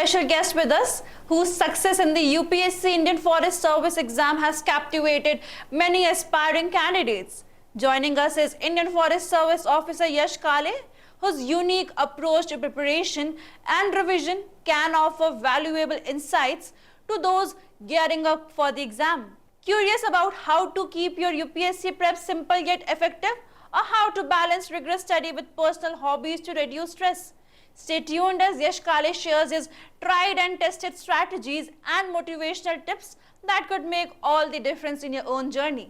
special guest with us whose success in the UPSC Indian Forest Service exam has captivated many aspiring candidates. Joining us is Indian Forest Service Officer Yash Kale, whose unique approach to preparation and revision can offer valuable insights to those gearing up for the exam. Curious about how to keep your UPSC prep simple yet effective, or how to balance rigorous study with personal hobbies to reduce stress? Stay tuned as Yash Kale shares his tried and tested strategies and motivational tips that could make all the difference in your own journey.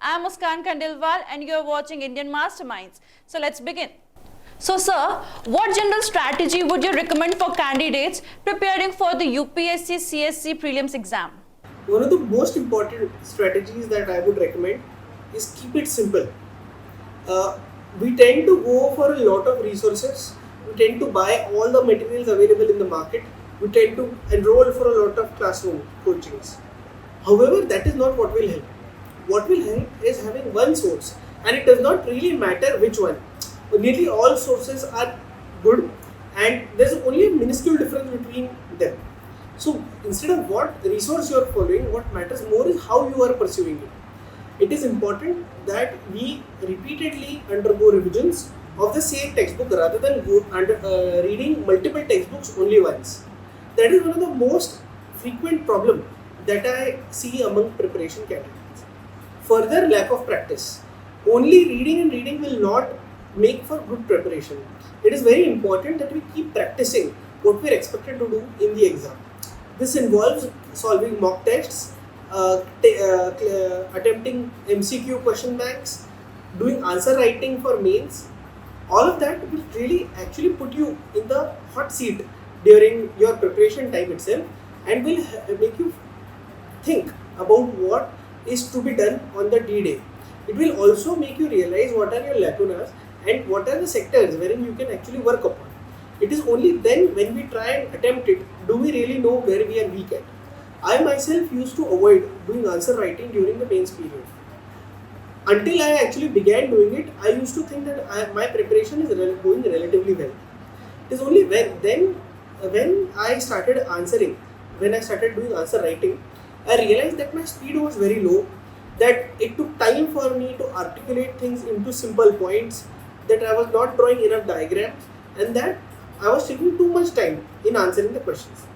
I am Muskan Kandilwal and you are watching Indian Masterminds. So let's begin. So sir, what general strategy would you recommend for candidates preparing for the UPSC CSC prelims exam? One of the most important strategies that I would recommend is keep it simple. We tend to go for a lot of resources. We tend to buy all the materials available in the market. We tend to enroll for a lot of classroom coachings. However, that is not what will help. What will help is having one source, and it does not really matter which one. Nearly all sources are good, and there's only a minuscule difference between them. So instead of what resource you are following, what matters more is how you are pursuing it. It is important that we repeatedly undergo revisions of the same textbook rather than reading multiple textbooks only once. That is one of the most frequent problem that I see among preparation candidates. Further, lack of practice. Only reading and reading will not make for good preparation. It is very important that we keep practicing what we are expected to do in the exam. This involves solving mock tests, attempting MCQ question banks, doing answer writing for mains. All of that will really actually put you in the hot seat during your preparation time itself, and will make you think about what is to be done on the D-Day. It will also make you realize what are your lacunas and what are the sectors wherein you can actually work upon. It is only then when we try and attempt it do we really know where we are weak at. I myself used to avoid doing answer writing during the mains period. Until I actually began doing it, I used to think that my preparation is going relatively well. It is only when I started answering, when I started doing answer writing, I realized that my speed was very low, that it took time for me to articulate things into simple points, that I was not drawing enough diagrams, and that I was taking too much time in answering the questions.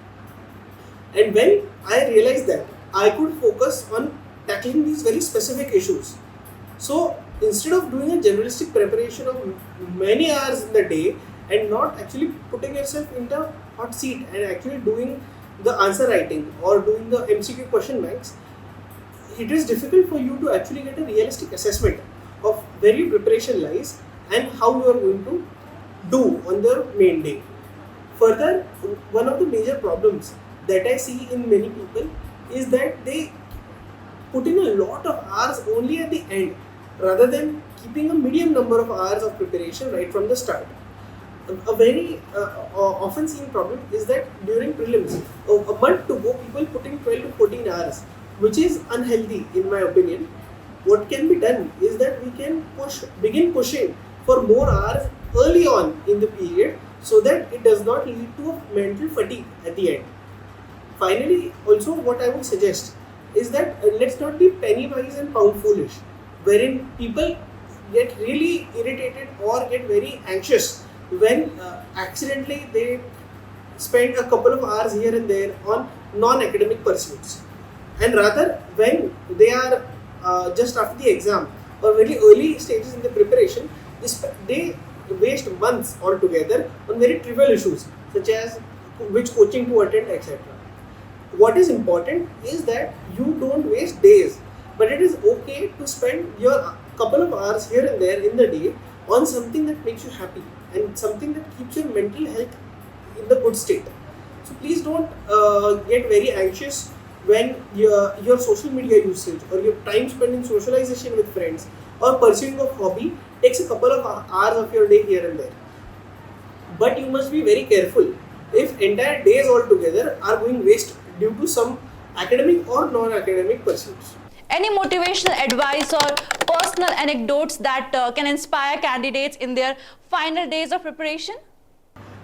And when I realized that, I could focus on tackling these very specific issues. So instead of doing a generalistic preparation of many hours in the day and not actually putting yourself in the hot seat and actually doing the answer writing or doing the MCQ question banks, it is difficult for you to actually get a realistic assessment of where your preparation lies and how you are going to do on the main day. Further, one of the major problems that I see in many people is that they put in a lot of hours only at the end rather than keeping a medium number of hours of preparation right from the start. A very often seen problem is that during prelims, a month to go, people putting 12 to 14 hours, which is unhealthy in my opinion. What can be done is that we can begin pushing for more hours early on in the period so that it does not lead to a mental fatigue at the end. Finally, also what I would suggest is that let's not be penny wise and pound foolish, wherein people get really irritated or get very anxious when accidentally they spend a couple of hours here and there on non-academic pursuits, and rather when they are just after the exam or very early stages in the preparation, they waste months altogether on very trivial issues such as which coaching to attend, etc. What is important is that you don't waste days, but it is okay to spend your couple of hours here and there in the day on something that makes you happy and something that keeps your mental health in the good state. So please don't get very anxious when your social media usage or your time spent in socialization with friends or pursuing a hobby takes a couple of hours of your day here and there. But you must be very careful if entire days altogether are going waste due to some academic or non-academic pursuits. Any motivational advice or personal anecdotes that can inspire candidates in their final days of preparation?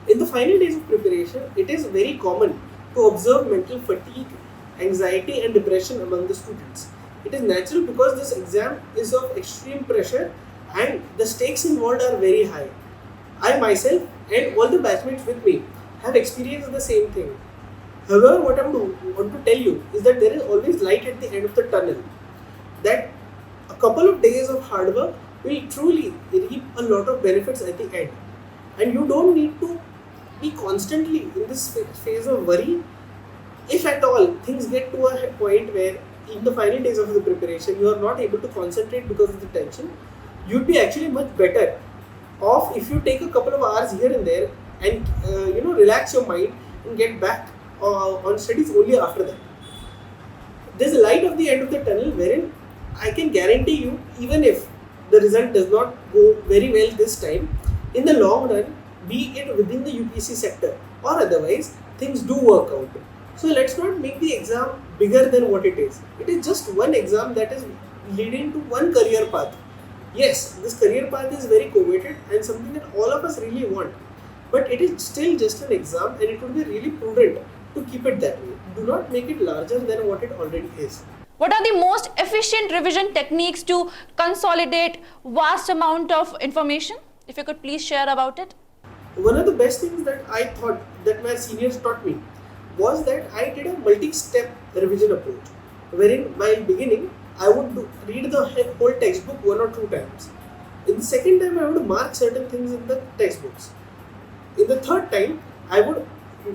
In the final days of preparation, it is very common to observe mental fatigue, anxiety, and depression among the students. It is natural because this exam is of extreme pressure and the stakes involved are very high. I myself and all the batchmates with me have experienced the same thing. However, what I want to tell you is that there is always light at the end of the tunnel. That a couple of days of hard work will truly reap a lot of benefits at the end. And you don't need to be constantly in this phase of worry. If at all things get to a point where in the final days of the preparation you are not able to concentrate because of the tension, you'd be actually much better off if you take a couple of hours here and there and relax your mind and get back on studies only after that. There's a light of the end of the tunnel wherein I can guarantee you, even if the result does not go very well this time, in the long run, be it within the UPSC sector or otherwise, things do work out. So let's not make the exam bigger than what it is. It is just one exam that is leading to one career path. Yes, this career path is very coveted and something that all of us really want. But it is still just an exam and it would be really prudent to keep it that way. Do not make it larger than what it already is. What are the most efficient revision techniques to consolidate vast amount of information? If you could please share about it. One of the best things that I thought that my seniors taught me was that I did a multi-step revision approach, wherein while beginning I would read the whole textbook 1 or 2 times. In the second time I would mark certain things in the textbooks. In the third time I would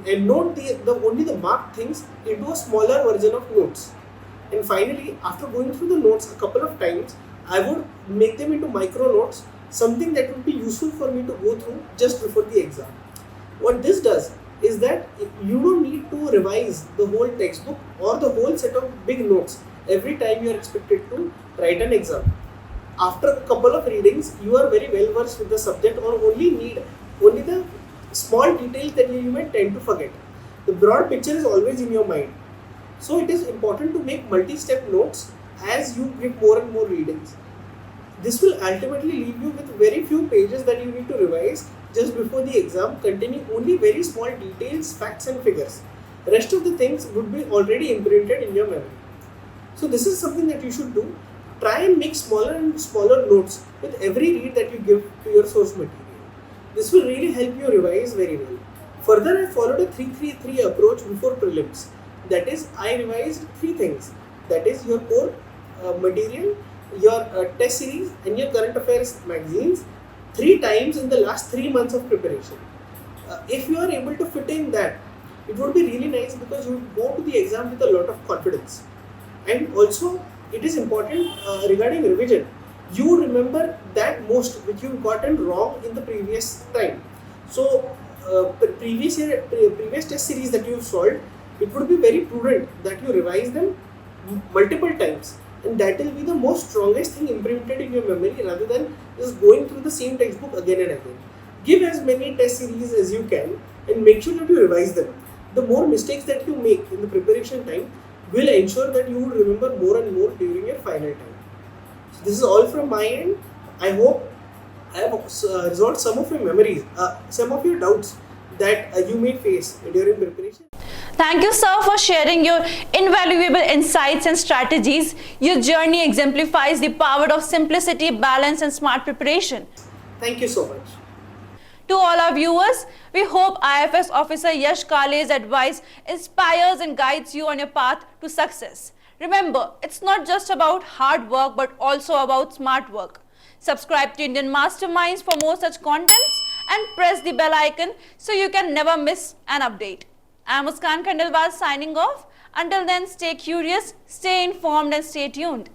note only the marked things into a smaller version of notes. And finally, after going through the notes a couple of times, I would make them into micro notes, something that would be useful for me to go through just before the exam. What this does is that you don't need to revise the whole textbook or the whole set of big notes every time you are expected to write an exam. After a couple of readings, you are very well versed with the subject or only need only the small details that you may tend to forget. The broad picture is always in your mind. So it is important to make multi-step notes as you get more and more readings. This will ultimately leave you with very few pages that you need to revise just before the exam, containing only very small details, facts and figures. Rest of the things would be already imprinted in your memory. So this is something that you should do. Try and make smaller and smaller notes with every read that you give to your source material. This will really help you revise very well. Further, I followed a 3-3-3 approach before prelims. That is, I revised 3 things. That is your core material, your test series and your current affairs magazines 3 times in the last 3 months of preparation. If you are able to fit in that, it would be really nice because you would go to the exam with a lot of confidence. And also, it is important regarding revision. You remember that most which you've gotten wrong in the previous time. So, previous test series that you've solved, it would be very prudent that you revise them multiple times, and that will be the most strongest thing imprinted in your memory rather than just going through the same textbook again and again. Give as many test series as you can and make sure that you revise them. The more mistakes that you make in the preparation time will ensure that you will remember more and more during your final time. So this is all from my end. I hope I have resolved some of your memories, some of your doubts that you may face during preparation. Thank you, sir, for sharing your invaluable insights and strategies. Your journey exemplifies the power of simplicity, balance, and smart preparation. Thank you so much. To all our viewers, we hope IFS Officer Yash Kale's advice inspires and guides you on your path to success. Remember, it's not just about hard work, but also about smart work. Subscribe to Indian Masterminds for more such contents and press the bell icon so you can never miss an update. I am Muskan Khandelwal signing off. Until then, stay curious, stay informed and stay tuned.